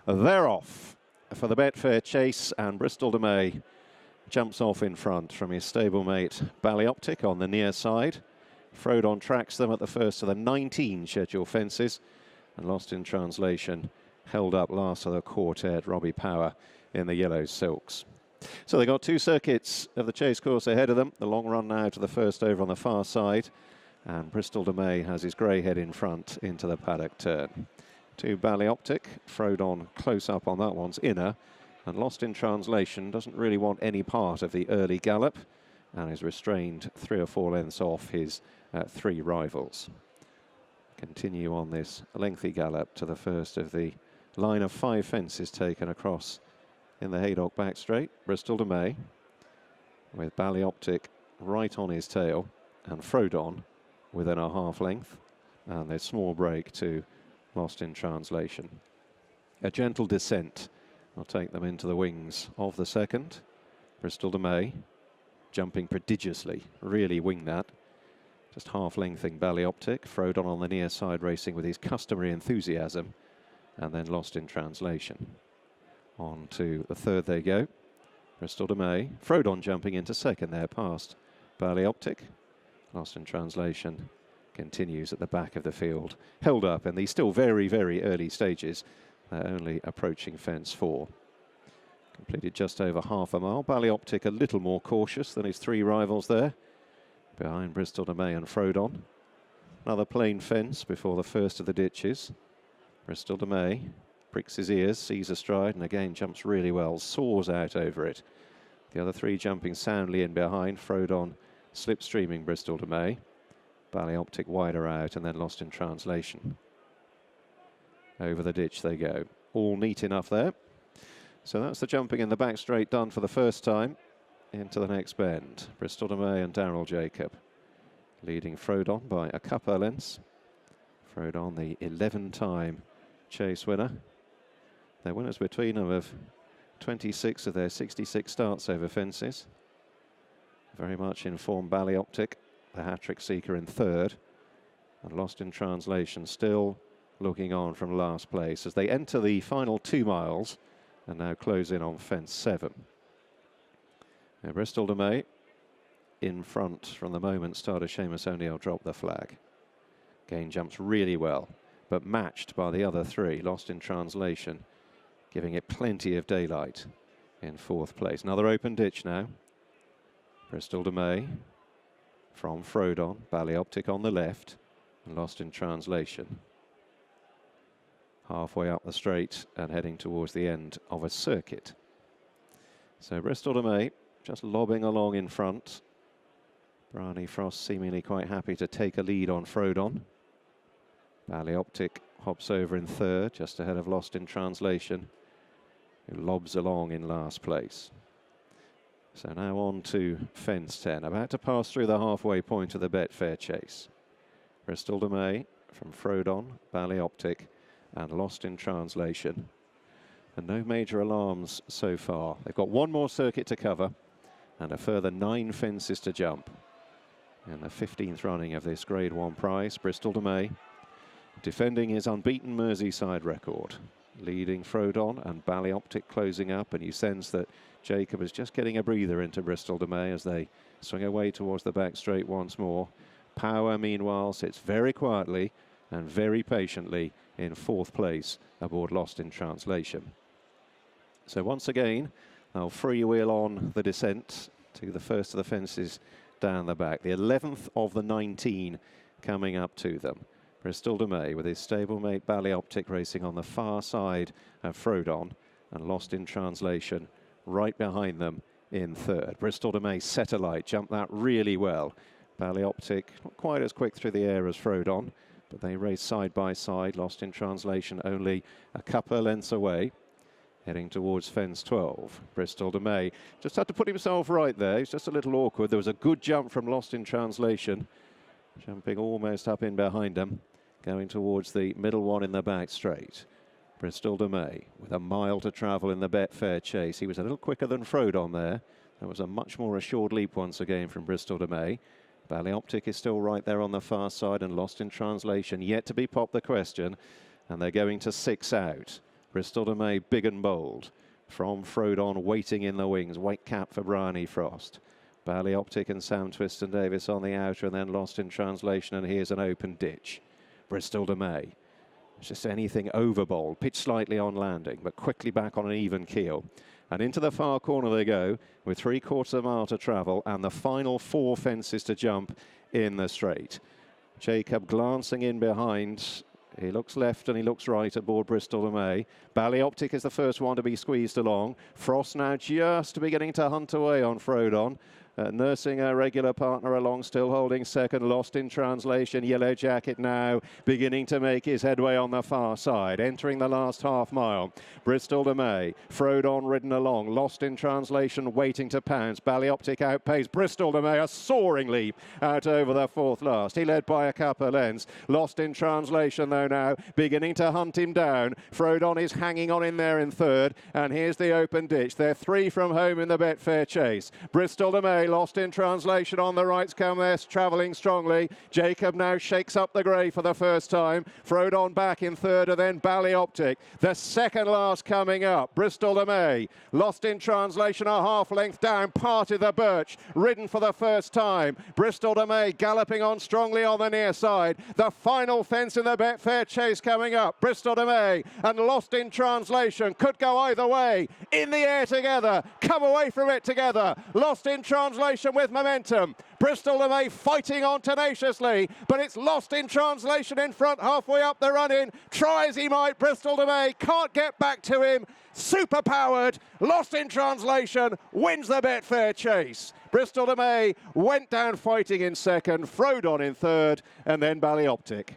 They're off for the Betfair Chase, and Bristol De Mai jumps off in front from his stablemate Ballyoptic on the near side. Frodon tracks them at the first of the 19 scheduled fences, and Lost in Translation held up last of the quartet, Robbie Power in the yellow silks. So they got two circuits of the chase course ahead of them. The long run now to the first over on the far side, and Bristol De Mai has his grey head in front into the paddock turn. To Ballyoptic, Frodon close up on that one's inner, and Lost in Translation doesn't really want any part of the early gallop and is restrained 3 or 4 lengths off his 3 rivals. Continue on this lengthy gallop to the first of the line of 5 fences taken across in the Haydock back straight. Bristol De Mai with Ballyoptic right on his tail and Frodon within a half length, and there's small break to Lost in Translation. A gentle descent will take them into the wings of the second. Bristol De Mai jumping prodigiously, really winged that. Just half-lengthing Ballyoptic. Frodon on the near side racing with his customary enthusiasm, and then Lost in Translation. On to the third they go. Bristol De Mai. Frodon jumping into second there past Ballyoptic. Lost in Translation continues at the back of the field, held up in the still very, very early stages. They're only approaching fence 4. Completed just over half a mile. Ballyoptic a little more cautious than his 3 rivals there, behind Bristol De Mai and Frodon. Another plain fence before the first of the ditches. Bristol De Mai pricks his ears, sees a stride, and again jumps really well, soars out over it. The other 3 jumping soundly in behind. Frodon slipstreaming Bristol De Mai. Ballyoptic wider out, and then Lost in Translation. Over the ditch they go. All neat enough there. So that's the jumping in the back straight done for the first time. Into the next bend. Bristol De Mai and Daryl Jacob leading Frodon by a couple of lengths. Frodon, the 11-time chase winner. Their winners between them of 26 of their 66 starts over fences. Very much in form Ballyoptic, the hat-trick seeker in third, and Lost in Translation still looking on from last place as they enter the final 2 miles and now close in on fence 7. Now Bristol De Mai in front from the moment starter Seamus O'Neill dropped the flag. Again jumps really well, but matched by the other 3. Lost in Translation giving it plenty of daylight in 4th place. Another open ditch now. Bristol De Mai from Frodon, Ballyoptic on the left, and Lost in Translation. Halfway up the straight and heading towards the end of a circuit. So Bristol De Mai just lobbing along in front. Bryony Frost seemingly quite happy to take a lead on Frodon. Ballyoptic hops over in third, just ahead of Lost in Translation, who lobs along in last place. So now on to fence 10, about to pass through the halfway point of the Betfair Chase. Bristol De Mai from Frodon, Ballyoptic, and Lost in Translation. And no major alarms so far. They've got 1 more circuit to cover and a further 9 fences to jump. In the 15th running of this Grade 1 prize, Bristol De Mai defending his unbeaten Merseyside record, leading Frodon and Ballyoptic closing up, and you sense that Jacob is just getting a breather into Bristol De Mai as they swing away towards the back straight once more. Power, meanwhile, sits very quietly and very patiently in 4th place aboard Lost in Translation. So once again, they'll freewheel on the descent to the first of the fences down the back. The 11th of the 19 coming up to them. Bristol De Mai with his stablemate Ballyoptic racing on the far side of Frodon, and Lost in Translation right behind them in third. Bristol De Mai set alight, jumped that really well. Ballyoptic not quite as quick through the air as Frodon, but they race side by side. Lost in Translation only a couple of lengths away, heading towards fence 12. Bristol De Mai just had to put himself right there. He's just a little awkward. There was a good jump from Lost in Translation, jumping almost up in behind him, going towards the middle one in the back straight. Bristol De Mai with a mile to travel in the Betfair Chase. He was a little quicker than Frodon there. That was a much more assured leap once again from Bristol De Mai. Ballyoptic is still right there on the far side, and Lost in Translation yet to be popped the question, and they're going to 6 out. Bristol De Mai, big and bold. From Frodon, waiting in the wings. White cap for Bryony Frost. Ballyoptic and Sam Twiston Davies on the outer, and then Lost in Translation, and here's an open ditch. Bristol De Mai. It's just anything over bold, pitch slightly on landing, but quickly back on an even keel. And into the far corner they go, with 3/4 of a mile to travel, and the final 4 fences to jump in the straight. Jacob glancing in behind. He looks left and he looks right aboard Bristol De Mai. Ballyoptic is the first one to be squeezed along. Frost now just beginning to hunt away on Frodon. Nursing a regular partner along, still holding second. Lost in Translation. Yellow Jacket now beginning to make his headway on the far side. Entering the last half mile. Bristol De Mai. Frodon ridden along. Lost in Translation waiting to pounce. Ballyoptic outpaced. Bristol De Mai a soaring leap out over the 4th last. He led by a couple of lengths. Lost in Translation though now beginning to hunt him down. Frodon is hanging on in there in 3rd. And here's the open ditch. They're 3 from home in the Betfair Chase. Bristol De Mai Lost in Translation on the rights come there, travelling strongly. Jacob now shakes up the grey for the first time. Frodon back in 3rd, and then Ballyoptic. The second last coming up. Bristol De Mai Lost in Translation a half length down, parted the birch, ridden for the first time. Bristol De Mai galloping on strongly on the near side. The final fence in the Betfair Chase coming up. Bristol De Mai and Lost in Translation could go either way. In the air together, come away from it together. Lost in Translation with momentum. Bristol De Mai fighting on tenaciously, but it's Lost in Translation in front halfway up the run-in. Try as he might, Bristol De Mai can't get back to him. Super powered, Lost in Translation wins the Betfair Chase. Bristol De Mai went down fighting in 2nd, Frodon in 3rd, and then Ballyoptic.